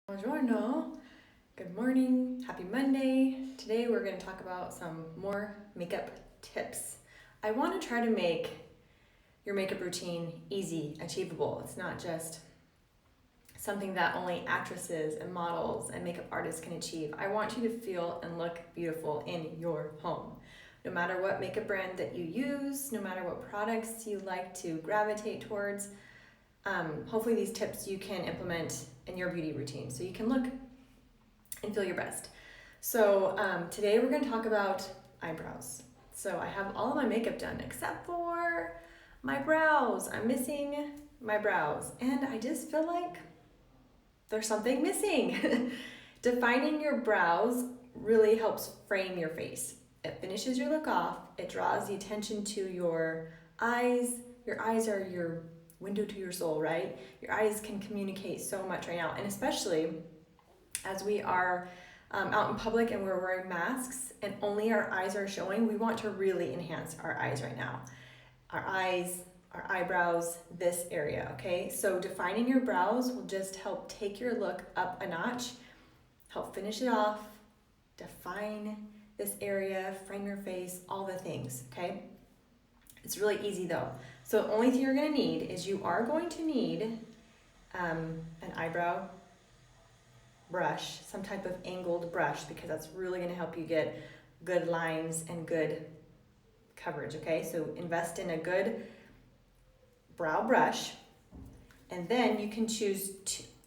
Buongiorno. Good morning. Happy Monday. Today we're going to talk about some more makeup tips. I want to try to make your makeup routine easy, achievable. It's not just something that only actresses and models and makeup artists can achieve. I want you to feel and look beautiful in your home. No matter what makeup brand that you use, no matter what products you like to gravitate towards, hopefully these tips you can implement in your beauty routine so you can look and feel your best. So today we're going to talk about eyebrows. So I have all of my makeup done except for my brows. I'm missing my brows and I just feel like there's something missing. Defining your brows really helps frame your face. It finishes your look off. It draws the attention to your eyes. Your eyes are your window to your soul, right? Your eyes can communicate so much right now, and especially as we are out in public and we're wearing masks and only our eyes are showing, we want to really enhance our eyes right now. Our eyes, our eyebrows, this area, okay? So defining your brows will just help take your look up a notch, help finish it off, define this area, frame your face, all the things, okay? It's really easy though. So the only thing you're gonna need is you are going to need an eyebrow brush, some type of angled brush, because that's really gonna help you get good lines and good coverage, okay? So invest in a good brow brush, and then you can choose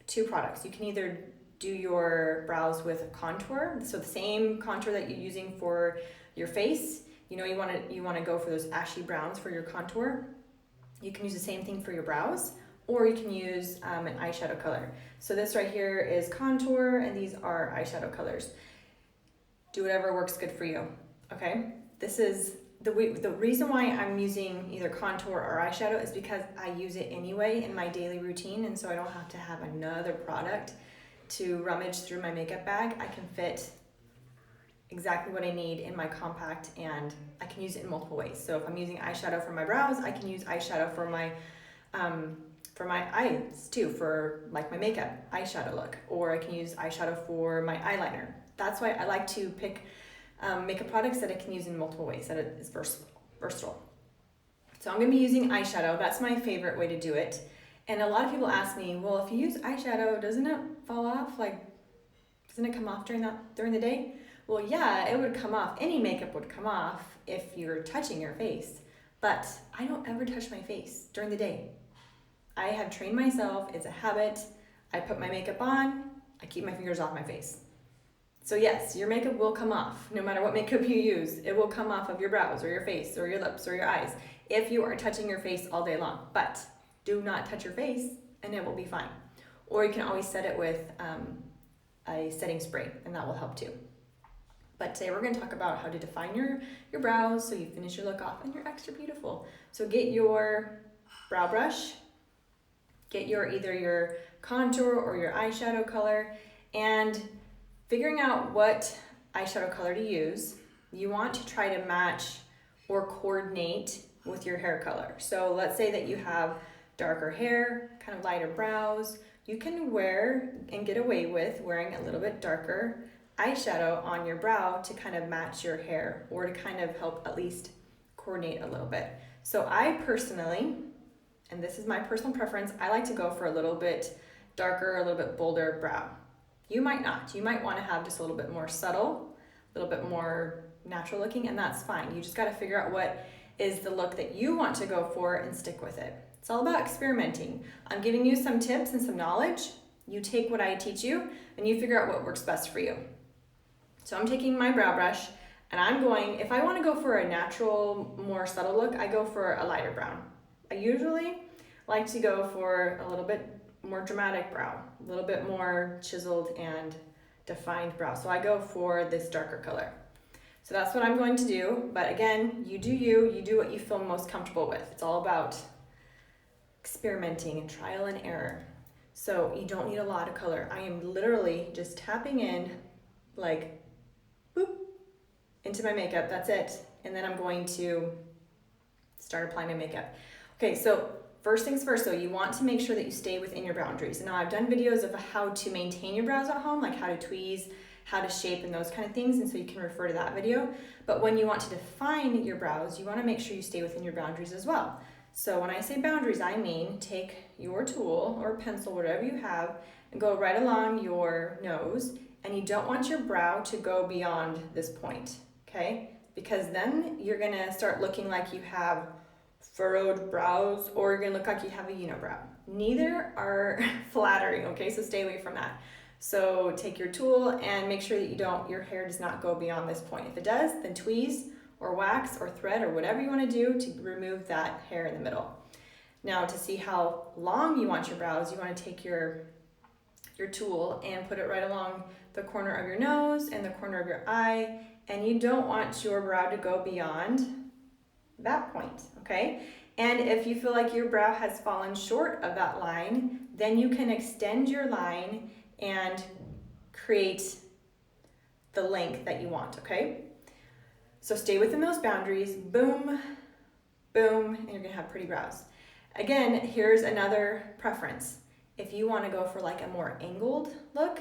two products. You can either do your brows with a contour, so the same contour that you're using for your face. You know, you want to go for those ashy browns for your contour. You can use the same thing for your brows, or you can use an eyeshadow color. So this right here is contour, and these are eyeshadow colors. Do whatever works good for you, okay? This is the reason why I'm using either contour or eyeshadow is because I use it anyway in my daily routine, and so I don't have to have another product to rummage through my makeup bag. I can fit exactly what I need in my compact, and I can use it in multiple ways. So if I'm using eyeshadow for my brows, I can use eyeshadow for my eyes too, for like my makeup eyeshadow look, or I can use eyeshadow for my eyeliner. That's why I like to pick makeup products that I can use in multiple ways, that it is versatile. So I'm gonna be using eyeshadow. That's my favorite way to do it. And a lot of people ask me, well, if you use eyeshadow, doesn't it fall off? Like, doesn't it come off during the day? Well, yeah, it would come off. Any makeup would come off if you're touching your face, but I don't ever touch my face during the day. I have trained myself, it's a habit. I put my makeup on, I keep my fingers off my face. So yes, your makeup will come off. No matter what makeup you use, it will come off of your brows or your face or your lips or your eyes if you are touching your face all day long. But do not touch your face and it will be fine. Or you can always set it with a setting spray, and that will help too. But today we're going to talk about how to define your brows so you finish your look off and you're extra beautiful. So get your brow brush, get either your contour or your eyeshadow color, and figuring out what eyeshadow color to use. You want to try to match or coordinate with your hair color. So let's say that you have darker hair, kind of lighter brows. You can wear and get away with wearing a little bit darker eyeshadow on your brow to kind of match your hair, or to kind of help at least coordinate a little bit. So I personally, and this is my personal preference, I like to go for a little bit darker, a little bit bolder brow. You might not. You might want to have just a little bit more subtle, a little bit more natural looking, and that's fine. You just got to figure out what is the look that you want to go for and stick with it. It's all about experimenting. I'm giving you some tips and some knowledge. You take what I teach you and you figure out what works best for you. So I'm taking my brow brush and I'm going, if I want to go for a natural, more subtle look, I go for a lighter brown. I usually like to go for a little bit more dramatic brow, a little bit more chiseled and defined brow. So I go for this darker color. So that's what I'm going to do. But again, you do what you feel most comfortable with. It's all about experimenting and trial and error. So you don't need a lot of color. I am literally just tapping in like boop into my makeup. That's it. And then I'm going to start applying my makeup. Okay, so first things first, so you want to make sure that you stay within your boundaries. Now I've done videos of how to maintain your brows at home, like how to tweeze, how to shape and those kind of things, and so you can refer to that video. But when you want to define your brows, you want to make sure you stay within your boundaries as well. So when I say boundaries, I mean take your tool or pencil, whatever you have, and go right along your nose, and you don't want your brow to go beyond this point, okay? Because then you're gonna start looking like you have furrowed brows, or you're gonna look like you have a unibrow. Neither are flattering, okay? So stay away from that. So take your tool and make sure that your hair does not go beyond this point. If it does, then tweeze or wax or thread or whatever you want to do to remove that hair in the middle. Now to see how long you want your brows, you want to take your tool and put it right along the corner of your nose and the corner of your eye, and you don't want your brow to go beyond that point, okay? And if you feel like your brow has fallen short of that line, then you can extend your line and create the length that you want, okay? So stay within those boundaries, boom, boom, and you're gonna have pretty brows. Again, here's another preference. If you wanna go for like a more angled look,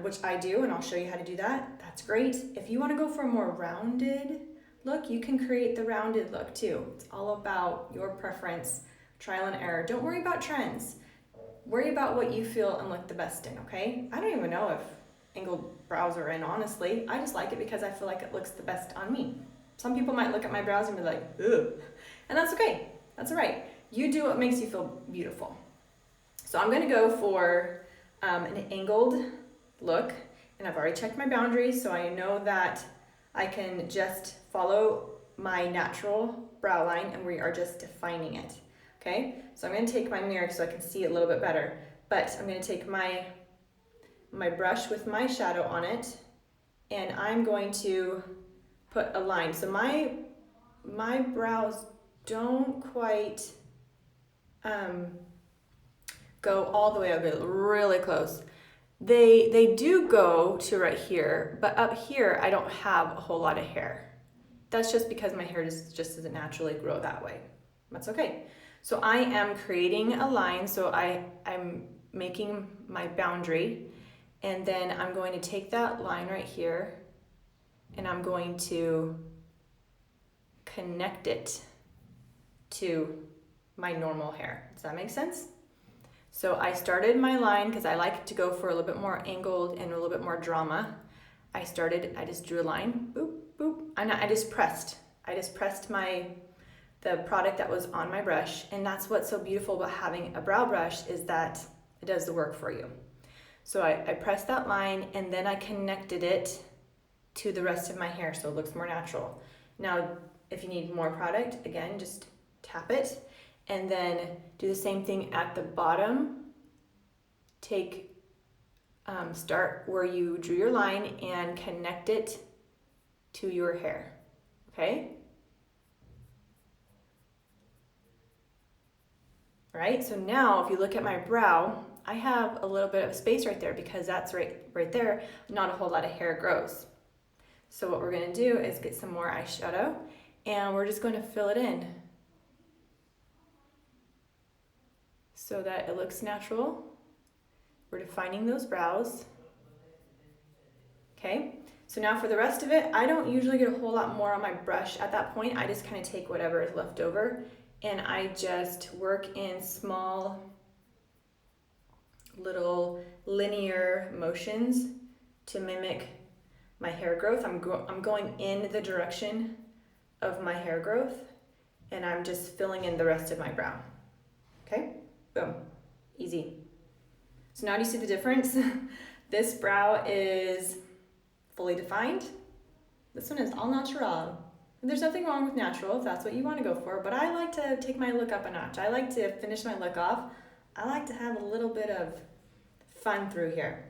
which I do, and I'll show you how to do that, that's great. If you wanna go for a more rounded look, you can create the rounded look too. It's all about your preference, trial and error. Don't worry about trends. Worry about what you feel and look the best in, okay? I don't even know if angled brows are in, honestly. I just like it because I feel like it looks the best on me. Some people might look at my brows and be like, ugh. And that's okay, that's all right. You do what makes you feel beautiful. So I'm gonna go for an angled look, and I've already checked my boundaries, so I know that I can just follow my natural brow line, and we are just defining it, okay? So I'm gonna take my mirror so I can see it a little bit better, but I'm gonna take my brush with my shadow on it, and I'm going to put a line. So my brows don't quite go all the way up, really close. They do go to right here, but up here I don't have a whole lot of hair. That's just because my hair just doesn't naturally grow that way. That's okay. So I am creating a line, so I'm making my boundary, and then I'm going to take that line right here and I'm going to connect it to my normal hair. Does that make sense? So I started my line because I like to go for a little bit more angled and a little bit more drama. I just drew a line, boop, boop, and I just pressed the product that was on my brush, and that's what's so beautiful about having a brow brush is that it does the work for you. So I pressed that line and then I connected it to the rest of my hair so it looks more natural. Now, if you need more product, again, just tap it and then do the same thing at the bottom. Start where you drew your line and connect it to your hair, okay? All right, so now if you look at my brow, I have a little bit of space right there because that's right there, not a whole lot of hair grows. So what we're gonna do is get some more eyeshadow and we're just gonna fill it in so that it looks natural. We're defining those brows. Okay, so now for the rest of it, I don't usually get a whole lot more on my brush at that point. I just kind of take whatever is left over and I just work in small little linear motions to mimic my hair growth. I'm going in the direction of my hair growth and I'm just filling in the rest of my brow. Okay, boom, easy. So now do you see the difference? This brow is fully defined. This one is all natural. And there's nothing wrong with natural if that's what you want to go for, but I like to take my look up a notch. I like to finish my look off. I like to have a little bit of fun through here,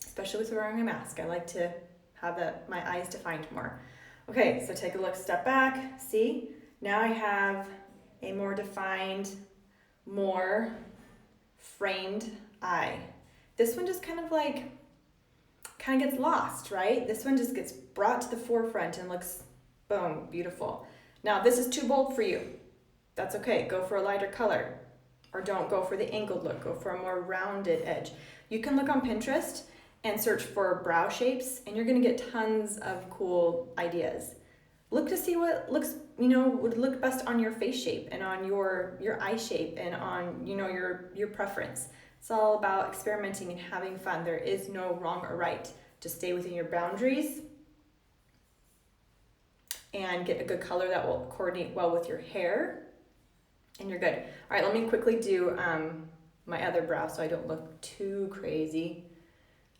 especially with wearing a mask. I like to have my eyes defined more. Okay, so take a look, step back, see? Now I have a more defined, more framed eye. This one just kind of gets lost, right? This one just gets brought to the forefront and looks, boom, beautiful. Now this is too bold for you. That's okay. Go for a lighter color. Or don't go for the angled look. Go for a more rounded edge. You can look on Pinterest and search for brow shapes, and you're going to get tons of cool ideas. Look to see what looks, would look best on your face shape and on your eye shape and on, your preference. It's all about experimenting and having fun. There is no wrong or right. Just stay within your boundaries and get a good color that will coordinate well with your hair, and you're good. All right, let me quickly do my other brow so I don't look too crazy.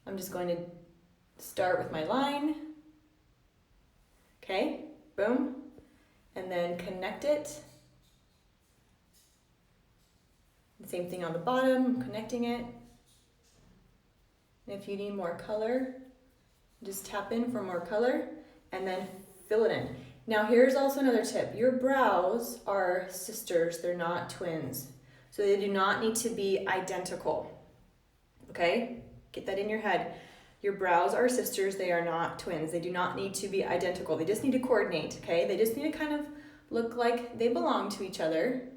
I'm just going to start with my line. Okay, boom. And then connect it. The same thing on the bottom, connecting it. And if you need more color, just tap in for more color and then fill it in. Now here's also another tip. Your brows are sisters, they're not twins. So they do not need to be identical. Okay? Get that in your head. Your brows are sisters, they are not twins. They do not need to be identical. They just need to coordinate, okay? They just need to kind of look like they belong to each other,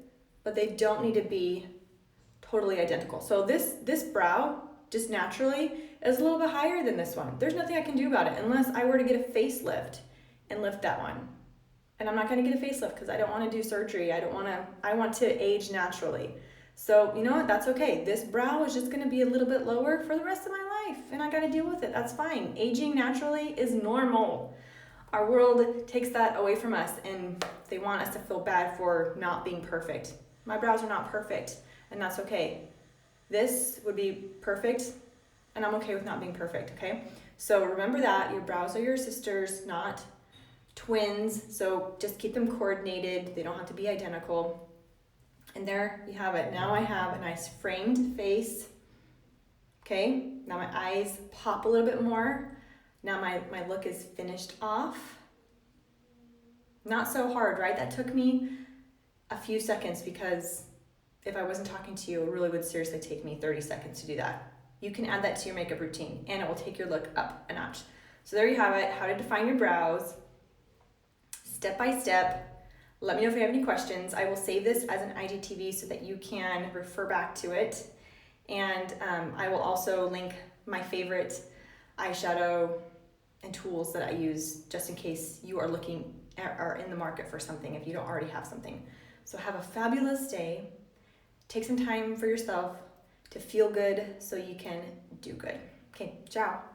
but they don't need to be totally identical. So this brow, just naturally, is a little bit higher than this one. There's nothing I can do about it unless I were to get a facelift and lift that one. And I'm not gonna get a facelift because I don't wanna do surgery. I want to age naturally. So you know what, that's okay. This brow is just gonna be a little bit lower for the rest of my life and I gotta deal with it, that's fine. Aging naturally is normal. Our world takes that away from us and they want us to feel bad for not being perfect. My brows are not perfect and that's okay. This would be perfect and I'm okay with not being perfect, okay? So remember that, your brows are your sisters, not twins, so just keep them coordinated. They don't have to be identical. And there you have it. Now I have a nice framed face. Okay, now my eyes pop a little bit more. Now my look is finished off. Not so hard, right? That took me a few seconds because if I wasn't talking to you, it really would seriously take me 30 seconds to do that. You can add that to your makeup routine and it will take your look up a notch. So there you have it, how to define your brows, step by step. Let me know if you have any questions. I will save this as an IGTV so that you can refer back to it. And I will also link my favorite eyeshadow and tools that I use just in case you are in the market for something if you don't already have something. So have a fabulous day. Take some time for yourself to feel good so you can do good. Okay, ciao.